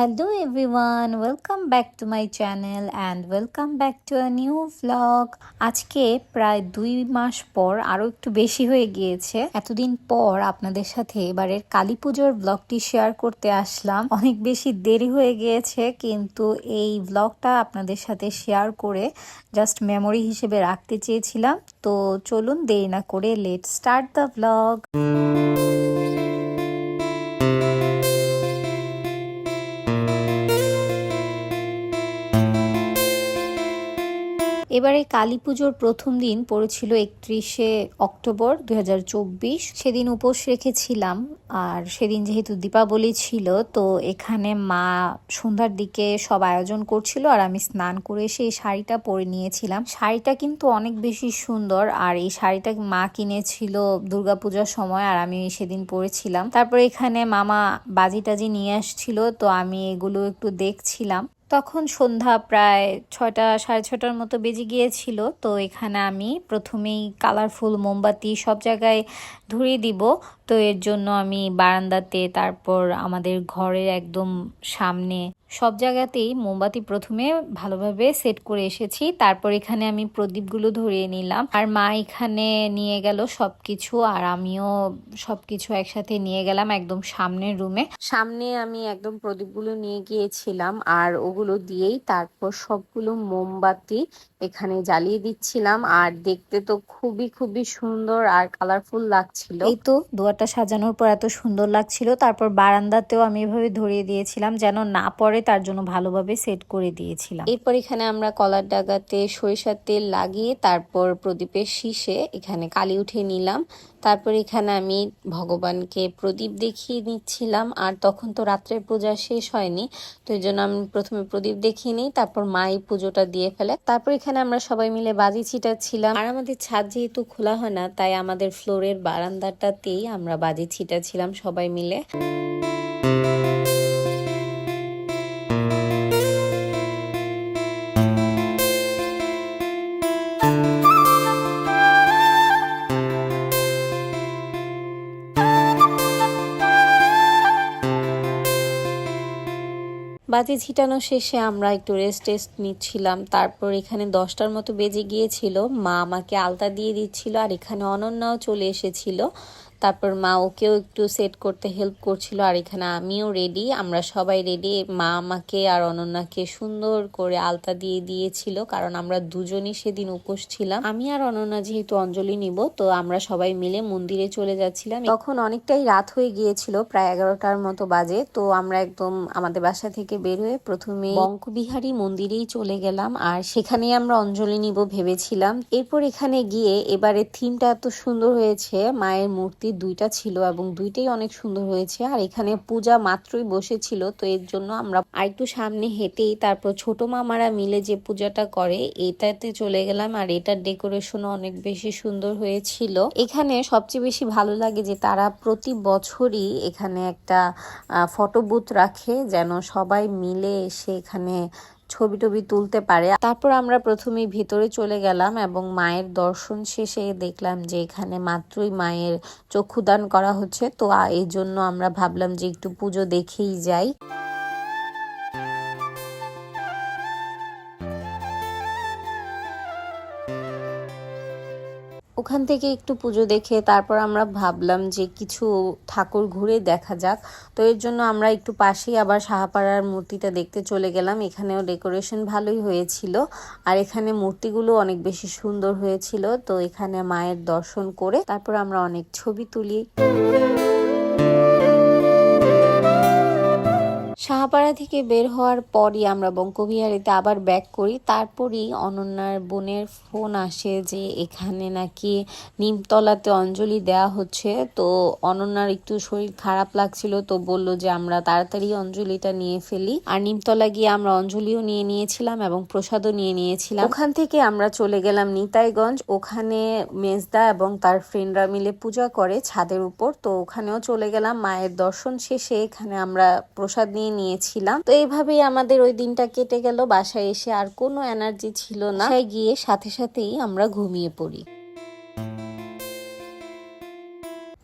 Hello everyone, welcome back to my channel and welcome back to a new vlog. আজকে প্রায় 2 মাস পর আরো একটু বেশি হয়ে গিয়েছে এতদিন পর আপনাদের সাথে এবারের কালী পুজোর ব্লগটি শেয়ার করতে আসলাম। অনেক বেশি দেরি হয়ে গিয়েছে কিন্তু এই ব্লগটা আপনাদের সাথে শেয়ার করে জাস্ট মেমোরি হিসেবে রাখতে চেয়েছিলাম। তো চলুন দেরি না করে লেটস স্টার্ট দ্য ব্লগ। এবারে কালী পুজোর প্রথম দিন পড়েছিল 31শে অক্টোবর 2024। সেদিন উপোস রেখেছিলাম আর সেদিন যেহেতু দীপাবলি ছিল তো এখানে মা সন্ধ্যার দিকে সব আয়োজন করছিল আর আমি স্নান করে এসে এই শাড়িটা পরে নিয়েছিলাম। শাড়িটা কিন্তু অনেক বেশি সুন্দর আর এই শাড়িটা মা কিনেছিল দুর্গাপূজার সময় আর আমি সেদিন পরেছিলাম। তারপর এখানে মামা বাজি টাজি নিয়ে আসছিল তো আমি এগুলো একটু দেখছিলাম। তখন সন্ধ্যা প্রায় 6টা সাড়ে 6টার মতো বেজে গিয়েছিল। তো এখানে আমি প্রথমেই কালারফুল মোমবাতি সব জায়গায় ধরিয়ে দিব। তো এর জন্য আমি বারান্দাতে, তারপর আমাদের ঘরের একদম সামনে সব জায়গাতেই মোমবাতি প্রথমে ভালোভাবে সেট করে এসেছি। তারপর এখানে আমি প্রদীপগুলো ধরিয়ে নিলাম আর মা এখানে নিয়ে গেল সবকিছু আর আমিও সবকিছু একসাথে নিয়ে গেলাম একদম সামনের রুমে। সামনে আমি একদম প্রদীপগুলো নিয়ে গিয়েছিলাম আর ওগুলো দিয়েই তারপর সবগুলো মোমবাতি এখানে জ্বালিয়ে দিচ্ছিলাম আর দেখতে তো খুবই খুবই সুন্দর আর কালারফুল লাগছিল। এই তো দুয়ারটা সাজানোর পর এত সুন্দর লাগছিল। তারপর বারান্দাতেও আমি এভাবে ধরিয়ে দিয়েছিলাম যেন না পড়ে, তার জন্য ভালোভাবে সেট করে দিয়েছিলাম। এরপর এখানে আমরা কলার ডাগাতে সরিষার তেল লাগিয়ে তারপর প্রদীপের শীষে এখানে কালি উঠে নিলাম। তারপর এখানে আমি ভগবানকে প্রদীপ দেখিয়ে নিচ্ছিলাম আর তখন তো রাত্রের পূজা শেষ হয়নি, তো এই জন্য আমি প্রথমে প্রদীপ দেখিয়ে নিই, তারপর মাই পুজোটা দিয়ে ফেলে। তারপর এখানে আমরা সবাই মিলে বাজি ছিটাচ্ছিলাম আর আমাদের ছাদ যেহেতু খোলা হয় না তাই আমাদের ফ্লোরের বারান্দাটাতেই আমরা বাজি ছিটাচ্ছিলাম সবাই মিলে। বাজি ছিটানো শেষে আমরা একটু রেস্ট নিচ্ছিলাম। তারপর এখানে 10টার মতো বেজে গিয়েছিল, মা আমাকে আলতা দিয়ে দিচ্ছিল আর এখানে অনন্যাও চলে এসেছিল। তারপর মা ওকেও একটু সেট করতে হেল্প করছিল আর এখানে আমিও রেডি, আমরা সবাই রেডি। মা আমাকে আর অনন্যাকে সুন্দর করে আলতা দিয়ে দিয়েছিল কারণ আমরা দুজনই সেদিন উপোস ছিলাম। আমি আর অনন্যা যেহেতু অঞ্জলি নিব তো আমরা সবাই মিলে মন্দিরে চলে যাচ্ছিলাম। তখন অনেকটাই রাত হয়ে গিয়েছিল, প্রায় 11টার মতো বাজে। তো আমরা একদম আমাদের বাসা থেকে বের হয়ে প্রথমে বঙ্কবিহারী মন্দিরেই চলে গেলাম আর সেখানেই আমরা অঞ্জলি নিব ভেবেছিলাম। এরপর এখানে গিয়ে এবারে থিমটা এত সুন্দর হয়েছে, মায়ের মূর্তি 2টা ছিল এবং 2টাই অনেক সুন্দর হয়েছে আর এখানে পূজা মাত্রই বসেছিল, তো এর জন্য আমরা আরেকটু সামনে হেঁটেই তারপর ছোট মামারা মিলে যে পূজাটা করে এটাতে চলে গেলাম আর এটার ডেকোরেশন অনেক বেশি সুন্দর হয়েছিল। এখানে সবচেয়ে বেশি ভালো লাগে যে তারা প্রতি বছরই এখানে একটা ফটো বুথ রাখে যেন সবাই মিলে এসে এখানে ছবি টবি তুলতে পারে। তারপর আমরা প্রথমেই ভেতরে চলে গেলাম এবং মায়ের দর্শন শেষে দেখলাম যে এখানে মাত্রই মায়ের চক্ষুদান করা হচ্ছে, তো এই জন্য আমরা ভাবলাম যে একটু পুজো দেখেই যাই। ওখান থেকে একটু পুজো দেখে তারপর আমরা ভাবলাম যে কিছু ঠাকুর ঘুরে দেখা যাক, তো এর জন্য আমরা একটু পাশেই আবার সাহাপাড়ার মূর্তিটা দেখতে চলে গেলাম। এখানেও ডেকোরেশন ভালোই হয়েছিল আর এখানে মূর্তিগুলো অনেক বেশি সুন্দর হয়েছিল। তো এখানে মায়ের দর্শন করে তারপর আমরা অনেক ছবি তুলি। সাহাপাড়া থেকে বের হওয়ার পরই আমরা বঙ্কবিহারীতে আবার ব্যাক করি। তারপরই অনন্যার বোনের ফোন আসে যে এখানে নাকি নিমতলাতে অঞ্জলি দেয়া হচ্ছে। তো অনন্যার একটু শরীর খারাপ লাগছিল, তো বলল যে আমরা তাড়াতাড়ি অঞ্জলিটা নিয়ে ফেলি আর নিমতলা গিয়ে আমরা অঞ্জলিও নিয়ে নিয়েছিলাম এবং প্রসাদও নিয়ে নিয়েছিলাম। ওখান থেকে আমরা চলে গেলাম নিতাইগঞ্জ, ওখানে মেজদা এবং তার ফ্রেন্ডরা মিলে পূজা করে ছাদের উপর, তো ওখানেও চলে গেলাম। মায়ের দর্শন শেষে এখানে আমরা প্রসাদ নিয়েছিলাম। তো এইভাবেই আমাদের ওই দিনটা কেটে গেল। বাসায় এসে আর কোনো এনার্জি ছিল না, গিয়ে সাথেই আমরা ঘুমিয়ে পড়ি।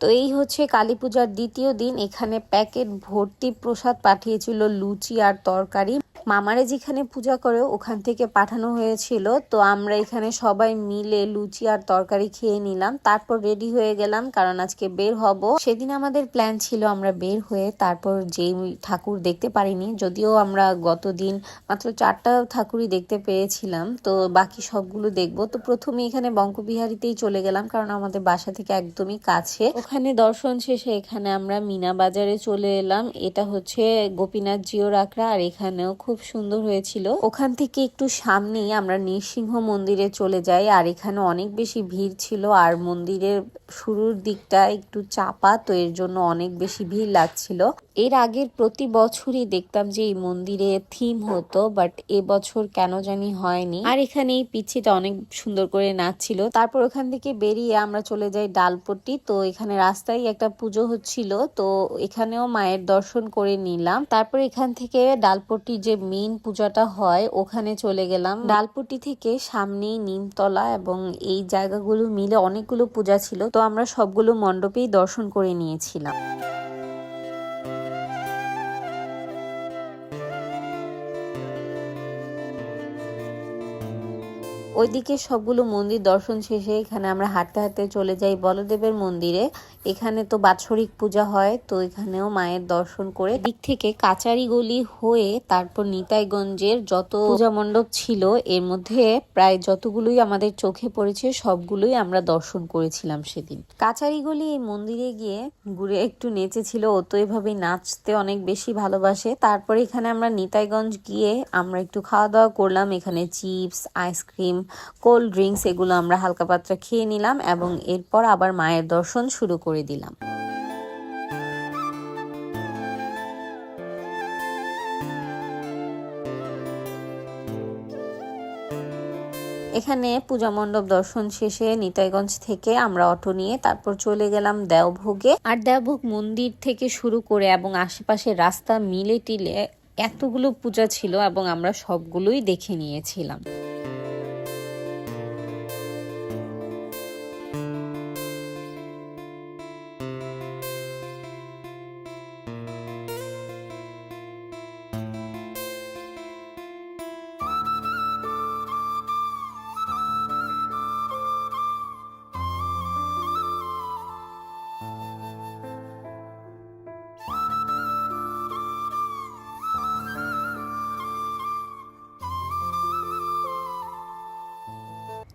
তো এই হচ্ছে কালী পূজার দ্বিতীয় দিন। এখানে প্যাকেট ভর্তি প্রসাদ পাঠিয়েছিল, লুচি আর তরকারি। মামারে যেখানে পূজা করে ওখান থেকে পাঠানো হয়েছিল। তো আমরা এখানে সবাই মিলে লুচি আর তরকারি খেয়ে নিলাম, তারপর রেডি হয়ে গেলাম কারণ আজকে বের হব। সেদিন আমাদের প্ল্যান ছিল আমরা বের হয়ে তারপর যেই ঠাকুর দেখতে পারিনি, যদিও আমরা গত দিন মাত্র 4টা ঠাকুরই দেখতে পেয়েছিলাম, তো বাকি সবগুলো দেখবো। তো প্রথমে এখানে বঙ্কবিহারীতেই চলে গেলাম কারণ আমাদের বাসা থেকে একদমই কাছে। ওখানে দর্শন শেষে এখানে আমরা মিনা বাজারে চলে এলাম। এটা হচ্ছে গোপীনাথ জিওর আখড়া, আর এখানেও খুব সুন্দর হয়েছিল। ওখান থেকে একটু সামনেই আমরা নৃসিংহ মন্দিরে চলে যাই, আর এখানে অনেক বেশি ভিড় ছিল আর মন্দিরের শুরুর দিকটা একটু চাপা, তো এর জন্য অনেক বেশি ভিড় লাগছিল। এর আগের প্রতি বছরই দেখতাম যে এই মন্দিরে থিম হতো, বাট এবছর কেন জানি হয়নি। আর এখানে এই পিচ্ছিটা অনেক সুন্দর করে নাচছিল। তারপর ওখান থেকে বেরিয়ে আমরা চলে যাই ডালপট্টি। তো এখানে রাস্তায় একটা পুজো হচ্ছিল, তো এখানেও মায়ের দর্শন করে নিলাম। তারপর এখান থেকে ডালপট্টি যে মেইন পূজাটা হয় ওখানে চলে গেলাম। ডালপট্টি থেকে সামনেই নিমতলা এবং এই জায়গাগুলো মিলে অনেকগুলো পূজা ছিল, তো আমরা সবগুলো মণ্ডপেই দর্শন করে নিয়েছিলাম। ওইদিকে সবগুলো মন্দির দর্শন শেষে এখানে আমরা হাঁটতে হাঁটতে চলে যাই বলদেবের মন্দিরে। এখানে তো বাৎসরিক পূজা হয়, তো এখানেও মায়ের দর্শন করে দিক থেকে কাচারি গলি হয়ে তারপর নিতাইগঞ্জের যত পূজা মণ্ডপ ছিল এর মধ্যে প্রায় যতগুলোই আমাদের চোখে পড়েছে সবগুলোই আমরা দর্শন করেছিলাম সেদিন। কাচারি গলি এই মন্দিরে গিয়ে ঘুরে একটু নেচেছিল, ও তো এভাবেই নাচতে অনেক বেশি ভালোবাসে। তারপরে এখানে আমরা নিতাইগঞ্জ গিয়ে আমরা একটু খাওয়া দাওয়া করলাম। এখানে চিপস, আইসক্রিম, কোল্ড ড্রিঙ্কস এগুলো আমরা হালকা পাতলা খেয়ে নিলাম এবং এরপর আবার মায়ের দর্শন শুরু করে দিলাম। এখানে পূজা মণ্ডপ দর্শন শেষে নিতাইগঞ্জ থেকে আমরা অটো নিয়ে তারপর চলে গেলাম দেওভোগে। আর দেওভোগ মন্দির থেকে শুরু করে এবং আশেপাশে রাস্তা মিলে টিলে এতগুলো পূজা ছিল এবং আমরা সবগুলোই দেখে নিয়েছিলাম।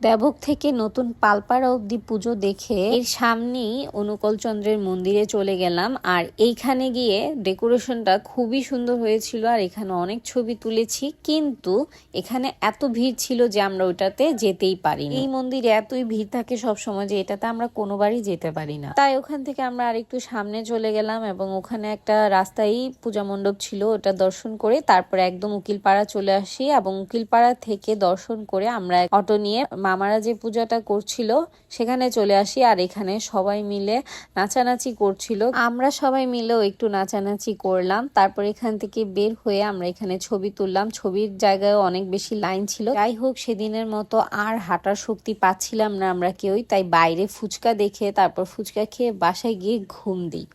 দেবভোগ থেকে নতুন পালপাড়া অব্দি পুজো দেখে এর সামনেই অনুকূল চন্দ্রের মন্দিরে চলে গেলাম। আর এইখানে গিয়ে ডেকোরেশনটা খুবই সুন্দর হয়েছিল আর এখানে অনেক ছবি তুলেছি, কিন্তু এখানে এত ভিড় ছিল যে আমরা ওটাতে যেতেই পারিনি। এই মন্দিরে এতই ভিড় থাকে সবসময় যে এটাতে আমরা কোনোবারই যেতে পারি না। তাই ওখান থেকে আমরা আরেকটু সামনে চলে গেলাম এবং ওখানে একটা রাস্তায় পূজা মণ্ডপ ছিল, ওটা দর্শন করে তারপরে একদম উকিলপাড়া চলে আসি এবং উকিলপাড়া থেকে দর্শন করে আমরা অটো নিয়ে মামারা যে পূজাটা করছিল সেখানে চলে আসি। আর এখানে সবাই মিলে নাচানাচি করছিল, আমরা সবাই মিলেও একটু নাচানাচি করলাম। তারপর এখান থেকে বের হয়ে আমরা এখানে ছবি তুললাম। ছবির জায়গায় অনেক বেশি লাইন ছিল। যাই হোক, সেদিনের মতো আর হাঁটার শক্তি পাচ্ছিলাম না আমরা কেউই, তাই বাইরে ফুচকা দেখে তারপর ফুচকা খেয়ে বাসায় গিয়ে ঘুম দিই।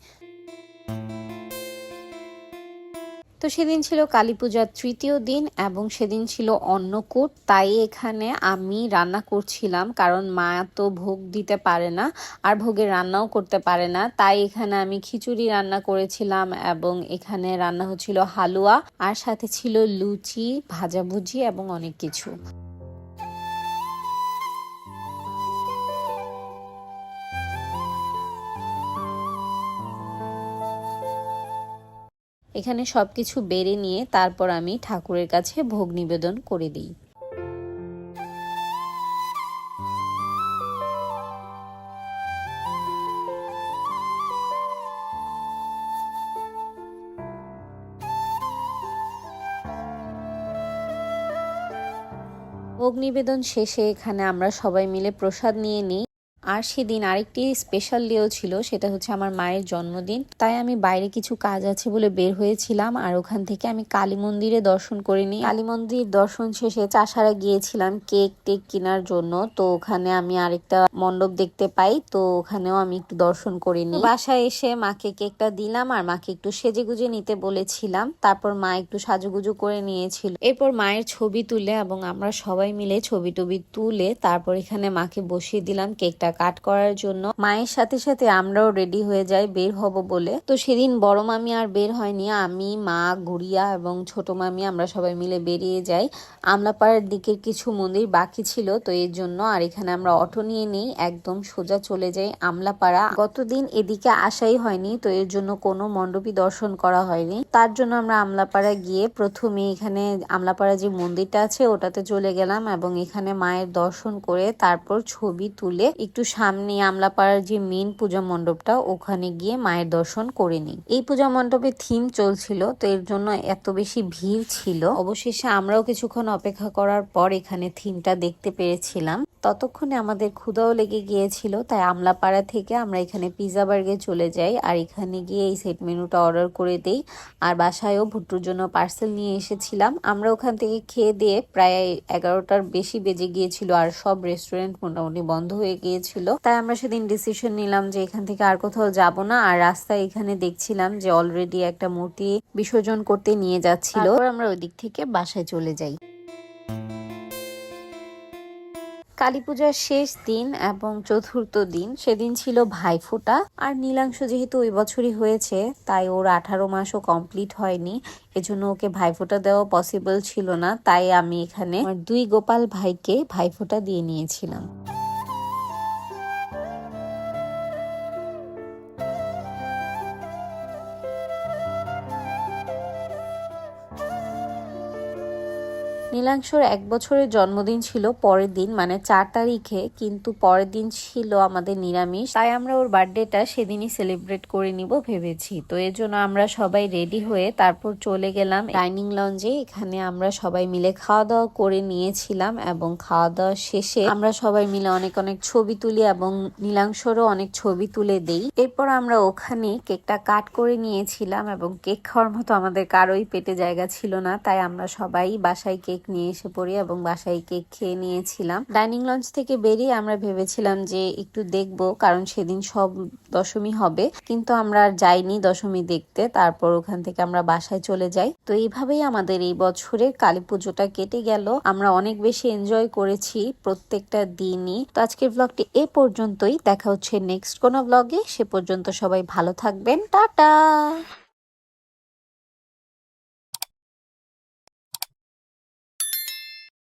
তো সেদিন ছিল কালী পূজার তৃতীয় দিন এবং সেদিন ছিল অন্নকূট। তাই এখানে আমি রান্না করছিলাম, কারণ মা তো ভোগ দিতে পারে না আর ভোগের রান্নাও করতে পারে না। তাই এখানে আমি খিচুড়ি রান্না করেছিলাম এবং এখানে রান্না হচ্ছিল হালুয়া, আর সাথে ছিল লুচি, ভাজাভুজি এবং অনেক কিছু। এখানে সবকিছু বেড়ে নিয়ে তারপর আমি ঠাকুরের কাছে ভোগ নিবেদন করে দিই। ভোগ নিবেদন শেষে এখানে আমরা সবাই মিলে প্রসাদ নিয়ে নিই। আর সেদিন আরেকটি স্পেশাল ডেও ছিল, সেটা হচ্ছে আমার মায়ের জন্মদিন। তাই আমি বাইরে কিছু কাজ আছে বলে বের হয়েছিলাম, আর ওখান থেকে আমি কালী মন্দিরে দর্শন করে নিই। কালী মন্দির দর্শন শেষে চাষারা গিয়েছিলাম কেক টেক কেনার জন্য। তো ওখানে আমি আরেকটা মণ্ডপ দেখতে পাই, তো ওখানেও আমি একটু দর্শন করে নিই। বাসায় এসে মাকে কেকটা দিলাম আর মাকে একটু সেজে গুজে নিতে বলেছিলাম। তারপর মা একটু সাজুগুজু করে নিয়েছিল। এরপর মায়ের ছবি তুলে এবং আমরা সবাই মিলে ছবি টবি তুলে তারপর এখানে মাকে বসিয়ে দিলাম কেকটা কাট করার জন্য। মায়ের সাথে সাথে আমরাও রেডি হয়ে যাই বের হব বলে। তো সেদিন বড় মামি আর বের হয়নি, আমি, মা, গুড়িয়া এবং ছোট মামি আমরা সবাই মিলে বেরিয়ে যাই। আমলাপাড়ার দিকের কিছু মন্দির বাকি ছিল, তো এর জন্য আর এখানে আমরা অটো নিয়ে নিই, একদম সোজা চলে যাই আমলাপাড়া। গতদিন এদিকে আসাই হয়নি, তো এর জন্য কোনো মণ্ডপই দর্শন করা হয়নি। তার জন্য আমরা আমলাপাড়া গিয়ে প্রথমে এখানে আমলাপাড়া যে মন্দিরটা আছে ওটাতে চলে গেলাম এবং এখানে মায়ের দর্শন করে তারপর ছবি তুলে একটু সামনে আমলাপাড়ার যে মেন পূজা মণ্ডপটা ওখানে গিয়ে মায়ের দর্শন করে নিই। এই পূজা মণ্ডপে থিম চলছিল, তো এর জন্য এত বেশি ভিড় ছিল। অবশেষে আমরাও কিছুক্ষণ অপেক্ষা করার পর এখানে থিমটা দেখতে পেরেছিলাম। ততক্ষণে আমাদের ক্ষুধাও লেগে গিয়েছিল, তাই আমলাপাড়া থেকে আমরা এখানে পিৎজা বার্গে চলে যাই আর এখানে গিয়ে এই সেট মেনুটা অর্ডার করে দেই। আর বাসায়ও ভুট্টুর জন্য পার্সেল নিয়ে এসেছিলাম। আমরা ওখান থেকে খেয়ে দিয়ে প্রায় 11টার বেশি বেজে গিয়েছিল আর সব রেস্টুরেন্ট মোটামুটি বন্ধ হয়ে গিয়েছিল। তাই আমরা সেদিন ডিসিশন নিলাম যে এখান থেকে আর কোথাও যাব না। আর রাস্তায় এখানে দেখছিলাম যে অলরেডি একটা মূর্তি বিসর্জন করতে নিয়ে যাচ্ছিল, আমরা ওই দিক থেকে বাসায় চলে যাই। কালী পূজার শেষ দিন এবং চতুর্থ দিন, সেদিন ছিল ভাইফোঁটা। আর নীলাংশ যেহেতু ওই বছরই হয়েছে তাই ওর 18 মাসও কমপ্লিট হয়নি, এজন্য ওকে ভাইফোঁটা দেওয়া পসিবল ছিল না। তাই আমি এখানে আমার 2 গোপাল ভাইকে ভাইফোঁটা দিয়ে নিয়েছিলাম। নীলাংশর 1 বছরের জন্মদিন ছিল পরের দিন, মানে 4 তারিখে, কিন্তু পরের দিন ছিল আমাদের নিরামিষ। তাই আমরা ওর বার্থডেটা সেদিনই সেলিব্রেট করে নিব ভেবেছি। তো এর জন্য আমরা সবাই রেডি হয়ে তারপর চলে গেলাম ডাইনিং লঞ্জে। এখানে আমরা সবাই মিলে খাওয়া দাওয়া করে নিয়েছিলাম এবং খাওয়া দাওয়া শেষে আমরা সবাই মিলে অনেক অনেক ছবি তুলি এবং নীলাংশরও অনেক ছবি তুলে দেই। এরপর আমরা ওখানে কেকটা কাট করে নিয়েছিলাম এবং কেক খাওয়ার মতো আমাদের কারোই পেটে জায়গা ছিল না, তাই আমরা সবাই বাসায় কেক নিয়ে এসে পড়ি এবং বাসায় কেক খেয়ে নিয়েছিলাম। ডাইনিং লঞ্চ থেকে বেরিয়ে আমরা ভেবেছিলাম যে একটু দেখবো, কারণ সেদিন সব দশমী হবে, কিন্তু আমরা আর যাইনি দশমী দেখতে। তারপর ওখান থেকে আমরা বাসায় চলে যাই। তো এইভাবেই আমাদের এই বছরের কালী পুজোটা কেটে গেল। আমরা অনেক বেশি এনজয় করেছি প্রত্যেকটা দিনই। তো আজকের ব্লগটি এ পর্যন্তই, দেখা হচ্ছে নেক্সট কোনো ব্লগে। সে পর্যন্ত সবাই ভালো থাকবেন, টাটা।